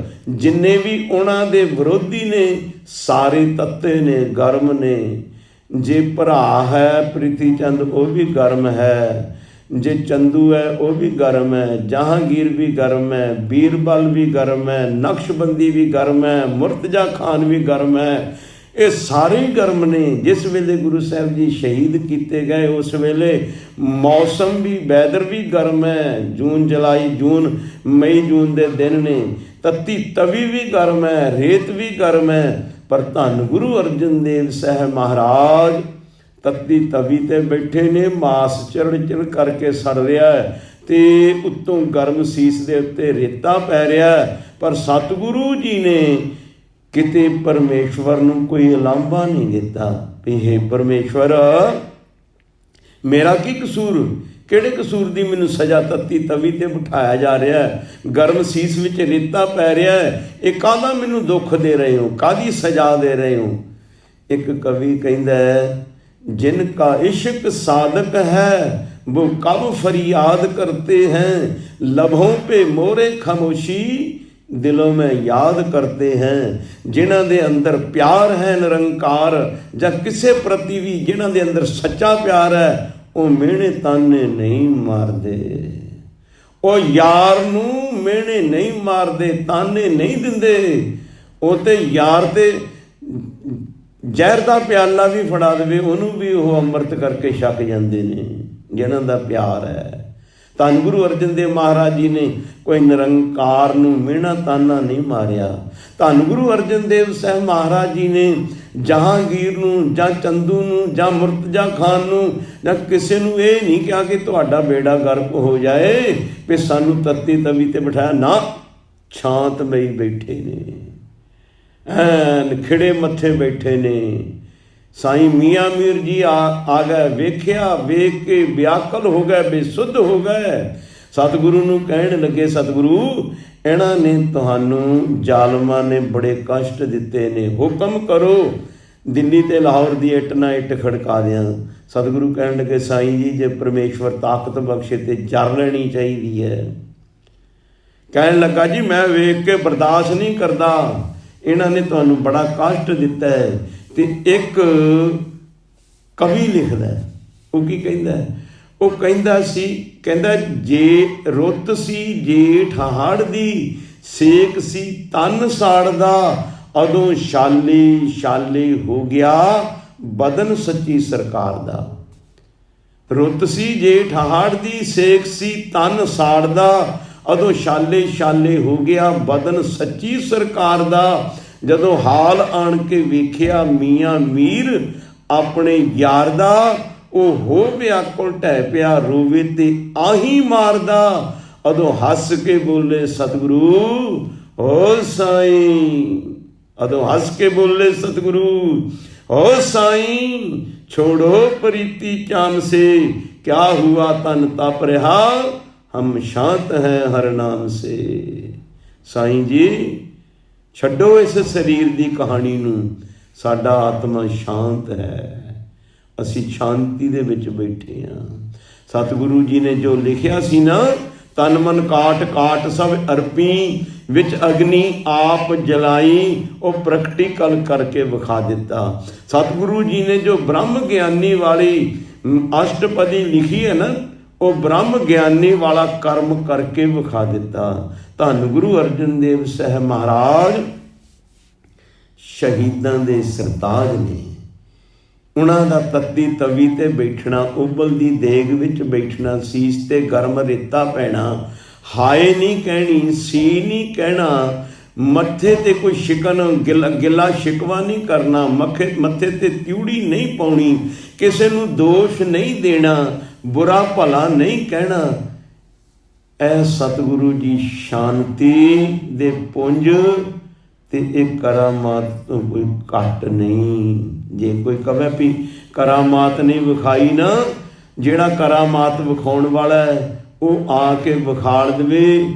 ਜਿੰਨੇ ਵੀ ਉਹਨਾਂ ਦੇ ਵਿਰੋਧੀ ਨੇ ਸਾਰੇ ਤੱਤੇ ਨੇ, ਗਰਮ ਨੇ। ਜੇ ਭਰਾ ਹੈ ਪ੍ਰੀਤੀ ਚੰਦ ਉਹ ਵੀ ਗਰਮ ਹੈ, ਜੇ ਚੰਦੂ ਹੈ ਉਹ ਵੀ ਗਰਮ ਹੈ, ਜਹਾਂਗੀਰ ਵੀ ਗਰਮ ਹੈ, ਬੀਰਬਲ ਵੀ ਗਰਮ ਹੈ, ਨਕਸ਼ਬੰਦੀ ਵੀ ਗਰਮ ਹੈ, ਮੁਰਤਜ਼ਾ ਖਾਨ ਵੀ ਗਰਮ ਹੈ। ਇਹ ਸਾਰੇ ਹੀ ਗਰਮ ਨੇ। ਜਿਸ ਵੇਲੇ ਗੁਰੂ ਸਾਹਿਬ ਜੀ ਸ਼ਹੀਦ ਕੀਤੇ ਗਏ ਉਸ ਵੇਲੇ ਮੌਸਮ ਵੀ, ਵੈਦਰ ਵੀ ਗਰਮ ਹੈ। ਜੂਨ ਜੁਲਾਈ, ਮਈ ਜੂਨ ਦੇ ਦਿਨ ਨੇ। ਤੱਤੀ ਤਵੀ ਵੀ ਗਰਮ ਹੈ, ਰੇਤ ਵੀ ਗਰਮ ਹੈ। ਪਰ ਧੰਨ ਗੁਰੂ ਅਰਜਨ ਦੇਵ ਸਾਹਿਬ ਮਹਾਰਾਜ ਤੱਤੀ ਤਵੀ ਤੇ ਬੈਠੇ ਨੇ, ਮਾਸ ਚਿੜ ਕਰਕੇ ਸੜ ਰਿਹਾ ਹੈ ਤੇ ਉੱਤੋਂ ਗਰਮ ਸੀਸ ਦੇ ਉੱਤੇ ਰੇਤਾ ਪੈ ਰਿਹਾ। ਪਰ ਸਤਿਗੁਰੂ ਜੀ ਨੇ ਕਿਤੇ ਪਰਮੇਸ਼ਵਰ ਨੂੰ ਕੋਈ ਉਲਾਂਭਾ ਨਹੀਂ ਦਿੱਤਾ ਵੀ ਹੇ ਪਰਮੇਸ਼ਵਰ ਮੇਰਾ ਕੀ ਕਸੂਰ, ਕਿਹੜੇ ਕਸੂਰ ਦੀ ਮੈਨੂੰ ਸਜ਼ਾ ਤੱਤੀ ਤਵੀ ਤੇ ਬਿਠਾਇਆ ਜਾ ਰਿਹਾ ਹੈ, ਗਰਮ ਸੀਸ ਵਿੱਚ ਰੇਤਾ ਪੈ ਰਿਹਾ ਹੈ, ਇਹ ਕਾਹਦਾ ਮੈਨੂੰ ਦੁੱਖ ਦੇ ਰਹੇ ਹੋ, ਕਾਹਦੀ ਸਜ਼ਾ ਦੇ ਰਹੇ ਹੋ। ਇੱਕ ਕਵੀ ਕਹਿੰਦਾ ਹੈ, जिन का इश्क साधक है वो कब फरियाद करते हैं, लबों पे मोरे खामोशी दिलों में याद करते हैं। जिन्हां दे अंदर प्यार है निरंकार जां किसे प्रति भी जिन्हां दे अंदर सच्चा प्यार है वो मेहने ताने नहीं मारदे, वो यार नूं मेहने नहीं मारदे, ताने नहीं दिंदे। वो ते यार ते ਜ਼ਹਿਰ ਦਾ ਪਿਆਲਾ ਵੀ ਫੜਾ ਦੇਵੇ ਉਹਨੂੰ ਵੀ ਉਹ ਅੰਮ੍ਰਿਤ ਕਰਕੇ ਛਕ ਜਾਂਦੇ ਨੇ ਜਿਹਨਾਂ ਦਾ ਪਿਆਰ ਹੈ। ਧੰਨ ਗੁਰੂ ਅਰਜਨ ਦੇਵ ਮਹਾਰਾਜ ਜੀ ਨੇ ਕੋਈ ਨਿਰੰਕਾਰ ਨੂੰ ਮਿਹਣਾ ਤਾਨਾ ਨਹੀਂ ਮਾਰਿਆ। ਧੰਨ ਗੁਰੂ ਅਰਜਨ ਦੇਵ ਸਾਹਿਬ ਮਹਾਰਾਜ ਜੀ ਨੇ ਜਹਾਂਗੀਰ ਨੂੰ ਜਾਂ ਚੰਦੂ ਨੂੰ ਜਾਂ ਮੁਰਤਜ਼ਾ ਖਾਨ ਨੂੰ ਜਾਂ ਕਿਸੇ ਨੂੰ ਇਹ ਨਹੀਂ ਕਿਹਾ ਕਿ ਤੁਹਾਡਾ ਬੇੜਾ ਗਰਕ ਹੋ ਜਾਏ ਵੀ ਸਾਨੂੰ ਤੱਤੀ ਤਵੀ ਤੇ ਬਿਠਾਇਆ। ਨਾ, ਸ਼ਾਂਤਮਈ ਬੈਠੇ ਨੇ, ਐਨ ਖਿੜੇ ਮੱਥੇ ਬੈਠੇ ਨੇ। ਸਾਈਂ ਮੀਆਂ ਮੀਰ ਜੀ ਆ ਗਏ, ਵੇਖਿਆ, ਵੇਖ ਕੇ ਵਿਆਕਲ ਹੋ ਗਏ, ਬੇਸੁੱਧ ਹੋ ਗਏ। ਸਤਿਗੁਰੂ ਨੂੰ ਕਹਿਣ ਲੱਗੇ, ਸਤਿਗੁਰੂ ਇਹਨਾਂ ਨੇ ਤੁਹਾਨੂੰ ਜ਼ਾਲਮਾਂ ਨੇ ਬੜੇ ਕਸ਼ਟ ਦਿੱਤੇ ਨੇ, ਹੁਕਮ ਕਰੋ ਦਿੱਲੀ ਤੇ ਲਾਹੌਰ ਦੀ ਇੱਟ ਨਾ ਇੱਟ ਖੜਕਾ ਦਿਆਂ। ਸਤਿਗੁਰੂ ਕਹਿਣ ਲੱਗੇ, ਸਾਈਂ ਜੀ ਜੇ ਪਰਮੇਸ਼ਵਰ ਤਾਕਤ ਬਖਸ਼ੇ ਤੇ ਜਰ ਲੈਣੀ ਚਾਹੀਦੀ ਹੈ। ਕਹਿਣ ਲੱਗਾ, ਜੀ ਮੈਂ ਵੇਖ ਕੇ ਬਰਦਾਸ਼ਤ ਨਹੀਂ ਕਰਦਾ, ਇਹਨਾਂ ਨੇ ਤੁਹਾਨੂੰ ਬੜਾ ਕਸ਼ਟ ਦਿੱਤਾ ਹੈ। ਤੇ ਇੱਕ ਕਵੀ ਲਿਖਦਾ, ਉਹ ਕੀ ਕਹਿੰਦਾ, ਉਹ ਕਹਿੰਦਾ ਸੀ, ਕਹਿੰਦਾ ਜੇ ਰੁੱਤ ਸੀ ਜੇਠ ਹਾੜ ਦੀ, ਸੇਕ ਸੀ ਤਨ ਸਾੜਦਾ, ਉਦੋਂ ਛਾਲੇ ਛਾਲੇ ਹੋ ਗਿਆ ਬਦਨ ਸੱਚੀ ਸਰਕਾਰ ਦਾ। ਰੁੱਤ ਸੀ ਜੇਠ ਹਾੜ ਦੀ, ਸੇਕ ਸੀ ਤਨ ਸਾੜਦਾ, ਉਦੋਂ ਛਾਲੇ ਛਾਲੇ ਹੋ ਗਿਆ ਬਦਨ ਸੱਚੀ ਸਰਕਾਰ ਦਾ। ਜਦੋਂ ਹਾਲ ਆਣ ਕੇ ਵੇਖਿਆ ਮੀਆਂ ਮੀਰ ਆਪਣੇ ਯਾਰ ਦਾ, ਉਹ ਹੋ ਵਿਆਕੁਲ ਢਹਿ ਪਿਆ, ਰੋਵੇ ਤੇ ਆਹੀਂ ਮਾਰਦਾ। ਉਦੋਂ ਹੱਸ ਕੇ ਬੋਲੇ ਸਤਿਗੁਰੂ ਓ ਸਾਈਂ, ਉਦੋਂ ਹੱਸ ਕੇ ਬੋਲੇ ਸਤਿਗੁਰੂ ਓ ਸਾਈਂ, ਛੋੜੋ ਪ੍ਰੀਤੀ ਚਾਮ ਸੇ, क्या हुआ तन तप रहा, हम शांत हैं हर नाम से। साईं जी ਛੱਡੋ ਇਸ ਸਰੀਰ ਦੀ ਕਹਾਣੀ ਨੂੰ, ਸਾਡਾ ਆਤਮਾ ਸ਼ਾਂਤ ਹੈ, ਅਸੀਂ ਸ਼ਾਂਤੀ ਦੇ ਵਿੱਚ ਬੈਠੇ ਹਾਂ। ਸਤਿਗੁਰੂ ਜੀ ਨੇ ਜੋ ਲਿਖਿਆ ਸੀ ਨਾ, ਤਨ ਮਨ ਕਾਟ ਕਾਟ ਸਭ ਅਰਪੀ, ਵਿੱਚ ਅਗਨੀ ਆਪ ਜਲਾਈ, ਉਹ ਪ੍ਰੈਕਟੀਕਲ ਕਰਕੇ ਵਿਖਾ ਦਿੱਤਾ। ਸਤਿਗੁਰੂ ਜੀ ਨੇ ਜੋ ਬ੍ਰਹਮ ਗਿਆਨੀ ਵਾਲੀ ਅਸ਼ਟਪਦੀ ਲਿਖੀ ਹੈ ਨਾ, ਉਹ ਬ੍ਰਹਮ ਗਿਆਨੀ ਵਾਲਾ ਕਰਮ ਕਰਕੇ ਵਿਖਾ ਦਿੱਤਾ। ਧੰਨ ਗੁਰੂ ਅਰਜਨ ਦੇਵ ਸਾਹਿਬ ਮਹਾਰਾਜ ਸ਼ਹੀਦਾਂ ਦੇ ਸਰਤਾਜ ਨੇ। ਉਹਨਾਂ ਦਾ ਤੱਤੀ ਤਵੀ ਤੇ ਬੈਠਣਾ, ਉਬਲਦੀ ਦੇਗ ਵਿੱਚ ਬੈਠਣਾ, ਸੀਸ ਤੇ ਗਰਮ ਰੇਤਾ ਪੈਣਾ, ਹਾਏ ਨਹੀਂ ਕਹਿਣੀ, ਸੀ ਨਹੀਂ ਕਹਿਣਾ, ਮੱਥੇ ਤੇ ਕੋਈ ਸ਼ਿਕਨ ਗਿਲਾ ਸ਼ਿਕਵਾ ਨਹੀਂ ਕਰਨਾ, ਮੱਥੇ ਤੇ ਤਿਉੜੀ ਨਹੀਂ ਪਾਉਣੀ, ਕਿਸੇ ਨੂੰ ਦੋਸ਼ ਨਹੀਂ ਦੇਣਾ, ਬੁਰਾ ਭਲਾ ਨਹੀਂ ਕਹਿਣਾ। ਇਹ ਸਤਿਗੁਰੂ ਜੀ ਸ਼ਾਂਤੀ ਦੇ ਪੁੰਜ ਤੇ ਇਹ ਕਰਾਮਾਤ ਤੋਂ ਕੋਈ ਘੱਟ ਨਹੀਂ। ਜੇ ਕੋਈ ਕਵੇ ਵੀ ਕਰਾਮਾਤ ਨਹੀਂ ਵਿਖਾਈ ਨਾ, ਜਿਹੜਾ ਕਰਾਮਾਤ ਵਿਖਾਉਣ ਵਾਲਾ ਹੈ ਉਹ ਆ ਕੇ ਵਿਖਾਲ ਦੇਵੇ।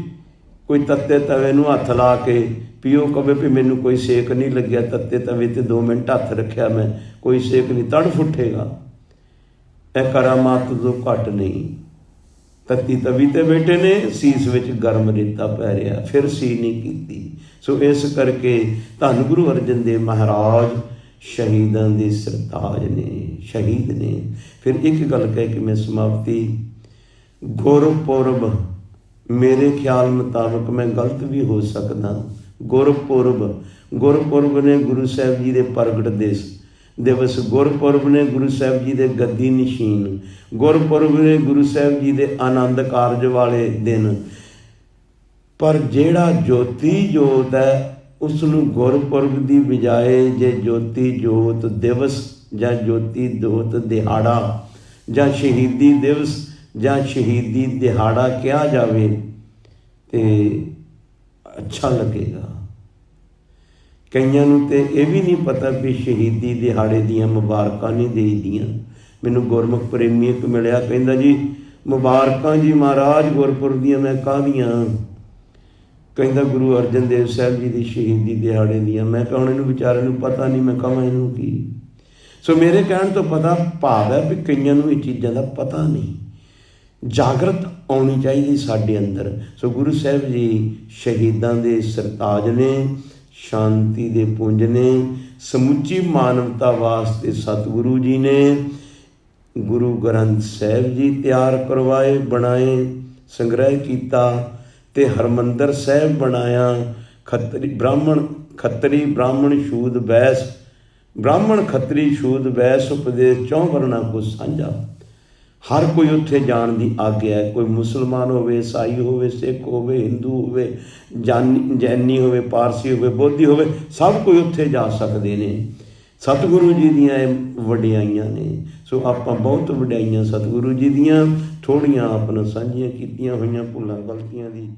ਕੋਈ ਤੱਤੇ ਤਵੇ ਨੂੰ ਹੱਥ ਲਾ ਕੇ ਵੀ ਉਹ ਕਵੇ ਵੀ ਮੈਨੂੰ ਕੋਈ ਸੇਕ ਨਹੀਂ ਲੱਗਿਆ, ਤੱਤੇ ਤਵੇ ਤੇ 2 ਮਿੰਟ ਹੱਥ ਰੱਖਿਆ ਮੈਂ, ਕੋਈ ਸੇਕ ਨਹੀਂ, ਤੜ ਫੁੱਟੇਗਾ। ਇਹ ਕਰਾਮਾਤ ਤੋਂ ਘੱਟ ਨਹੀਂ। ਤੱਤੀ ਤਵੀ ਤੇ ਬੈਠੇ ਨੇ, ਸੀਸ ਵਿੱਚ ਗਰਮ ਰੇਤਾ ਪੈ ਰਿਹਾ, ਫਿਰ ਸੀ ਨਹੀਂ ਕੀਤੀ। ਸੋ ਇਸ ਕਰਕੇ ਧੰਨ ਗੁਰੂ ਅਰਜਨ ਦੇਵ ਮਹਾਰਾਜ ਸ਼ਹੀਦਾਂ ਦੇ ਸਰਤਾਜ ਨੇ, ਸ਼ਹੀਦ ਨੇ। ਫਿਰ ਇੱਕ ਗੱਲ ਕਹਿ ਕੇ ਮੈਂ ਸਮਾਪਤੀ, ਗੁਰਪੁਰਬ, ਮੇਰੇ ਖਿਆਲ ਮੁਤਾਬਕ ਮੈਂ ਗਲਤ ਵੀ ਹੋ ਸਕਦਾ, ਗੁਰਪੁਰਬ ਨੇ ਗੁਰੂ ਸਾਹਿਬ ਜੀ ਦੇ ਪ੍ਰਗਟ ਦਿਵਸ, ਗੁਰਪੁਰਬ ਨੇ ਗੁਰੂ ਸਾਹਿਬ ਜੀ ਦੇ ਗੱਦੀ ਨਸ਼ੀਨ, ਗੁਰਪੁਰਬ ਨੇ ਗੁਰੂ ਸਾਹਿਬ ਜੀ ਦੇ ਆਨੰਦ ਕਾਰਜ ਵਾਲੇ ਦਿਨ। ਪਰ ਜਿਹੜਾ ਜੋਤੀ ਜੋਤ ਹੈ ਉਸ ਨੂੰ ਗੁਰਪੁਰਬ ਦੀ ਬਜਾਏ ਜੇ ਜੋਤੀ ਜੋਤ ਦਿਵਸ ਜਾਂ ਜੋਤੀ ਜੋਤ ਦਿਹਾੜਾ ਜਾਂ ਸ਼ਹੀਦੀ ਦਿਵਸ ਜਾਂ ਸ਼ਹੀਦੀ ਦਿਹਾੜਾ ਕਿਹਾ ਜਾਵੇ ਤੇ ਅੱਛਾ ਲੱਗੇਗਾ। ਕਈਆਂ ਨੂੰ ਤੇ ਇਹ ਵੀ ਨਹੀਂ ਪਤਾ ਵੀ ਸ਼ਹੀਦੀ ਦਿਹਾੜੇ ਦੀਆਂ ਮੁਬਾਰਕਾਂ ਨਹੀਂ ਦੇਈਦੀਆਂ। ਮੈਨੂੰ ਗੁਰਮੁਖ ਪ੍ਰੇਮੀ ਇੱਕ ਮਿਲਿਆ, ਕਹਿੰਦਾ ਜੀ ਮੁਬਾਰਕਾਂ ਜੀ ਮਹਾਰਾਜ ਗੁਰਪੁਰਬ ਦੀਆਂ। ਮੈਂ ਕਾਹਦੀਆਂ? ਕਹਿੰਦਾ ਗੁਰੂ ਅਰਜਨ ਦੇਵ ਸਾਹਿਬ ਜੀ ਦੀ ਸ਼ਹੀਦੀ ਦਿਹਾੜੇ ਦੀਆਂ। ਮੈਂ ਕਿਹਾ ਹੁਣ ਇਹਨੂੰ ਵਿਚਾਰੇ ਨੂੰ ਪਤਾ ਨਹੀਂ, ਮੈਂ ਕਹਾਂ ਇਹਨੂੰ ਕੀ। ਸੋ ਮੇਰੇ ਕਹਿਣ ਤੋਂ ਪਤਾ ਭਾਵ ਹੈ ਵੀ ਕਈਆਂ ਨੂੰ ਇਹ ਚੀਜ਼ਾਂ ਦਾ ਪਤਾ ਨਹੀਂ। ਜਾਗਰਤ ਆਉਣੀ ਚਾਹੀਦੀ ਸਾਡੇ ਅੰਦਰ। ਸੋ ਗੁਰੂ ਸਾਹਿਬ ਜੀ ਸ਼ਹੀਦਾਂ ਦੇ ਸਰਤਾਜ ਨੇ, ਸ਼ਾਂਤੀ ਦੇ ਪੁੰਜ ਨੇ, ਸਮੁੱਚੀ ਮਾਨਵਤਾ ਵਾਸਤੇ ਸਤਿਗੁਰੂ ਜੀ ਨੇ ਗੁਰੂ ਗ੍ਰੰਥ ਸਾਹਿਬ ਜੀ ਤਿਆਰ ਕਰਵਾਏ, ਬਣਾਏ, ਸੰਗ੍ਰਹਿ ਕੀਤਾ ਤੇ ਹਰਮੰਦਰ ਸਾਹਿਬ ਬਣਾਇਆ। ਖੱਤਰੀ ਬ੍ਰਾਹਮਣ ਸ਼ੂਦ ਬੈਸ, ਬ੍ਰਾਹਮਣ ਖੱਤਰੀ ਸ਼ੂਦ ਬੈਸ ਉਪਦੇਸ਼ 4 ਵਰਨਾ ਕੋ ਸਾਂਝਾ। ਹਰ ਕੋਈ ਉੱਥੇ ਜਾਣ ਦੀ ਆਗਿਆ ਹੈ। ਕੋਈ ਮੁਸਲਮਾਨ ਹੋਵੇ, ਈਸਾਈ ਹੋਵੇ, ਸਿੱਖ ਹੋਵੇ, ਹਿੰਦੂ ਹੋਵੇ, ਜੈਨੀ ਹੋਵੇ, ਪਾਰਸੀ ਹੋਵੇ, ਬੋਧੀ ਹੋਵੇ, ਸਭ ਕੋਈ ਉੱਥੇ ਜਾ ਸਕਦੇ ਨੇ। ਸਤਿਗੁਰੂ ਜੀ ਦੀਆਂ ਇਹ ਵਡਿਆਈਆਂ ਨੇ। ਸੋ ਆਪਾਂ ਬਹੁਤ ਵਡਿਆਈਆਂ ਸਤਿਗੁਰੂ ਜੀ ਦੀਆਂ, ਥੋੜ੍ਹੀਆਂ ਆਪਣਾ ਸਾਂਝੀਆਂ ਕੀਤੀਆਂ ਹੋਈਆਂ ਭੁੱਲਾਂ ਗਲਤੀਆਂ ਦੀ